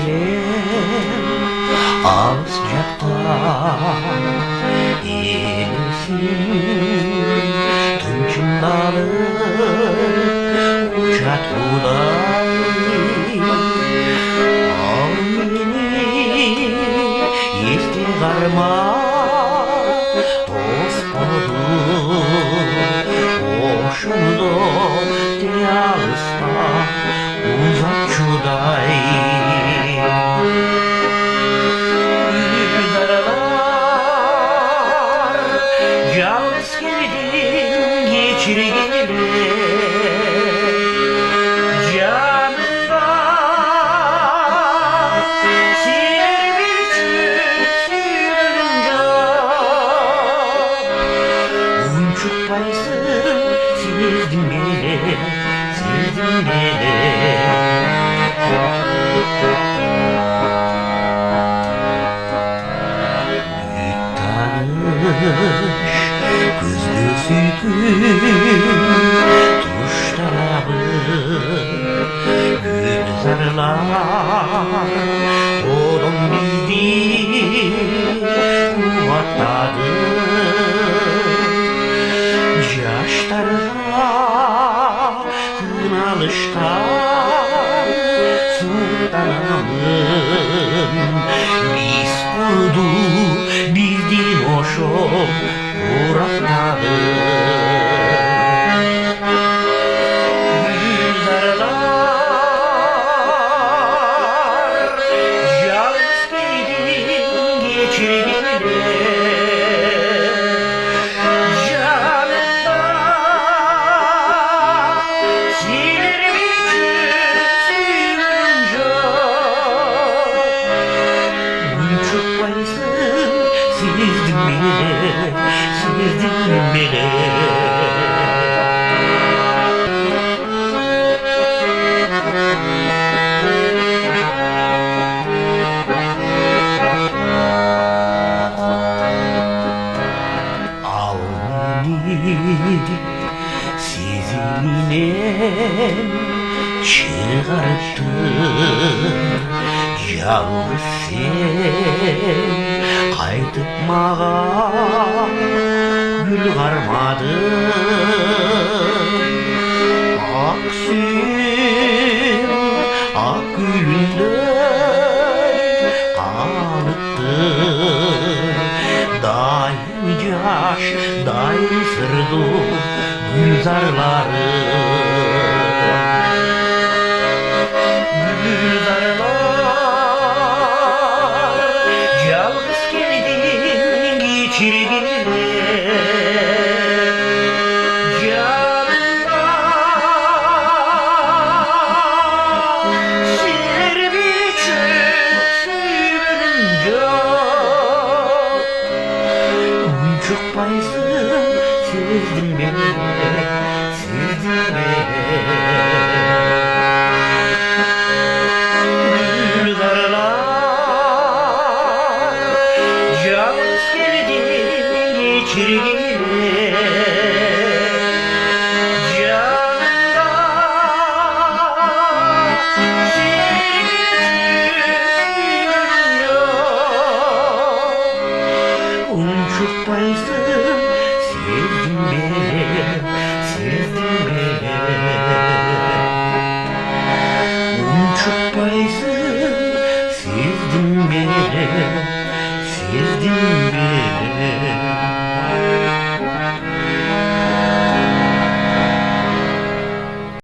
gelen ağız sıcaktan eğilsin tınçındalı uçak buday al beni işte varma dost olur hoşumda diyalsa uzak çuday yalnız geldim geçirgeli canımda siler bir çürünce uçuk paysın sezdim beni Göz gözüydüm tuş tarafı Gülzarlar oğlum bildi kuvvetladı Yaşlarına kınalıştan sultanımın biz kurdu bildiğin hoşum uğratmadı Gülzarlar yalnız gidin geçirgeli canımda siler bir sürünce uçuk paysın sezdim beni al beni sizimle çıkarttı yalnız sen qaytıp mağa gül karmadın ak suyun ak gülünden kanıttın daim yaş daim sırdı gülzarları yalnız geldin geçirgeli canımda siler bir sürünce uçuk paysın sezdim beni yalnız geldin geçirgeli canımda sürünce uçuk paysın sezdim beni uçuk paysın sezdim beni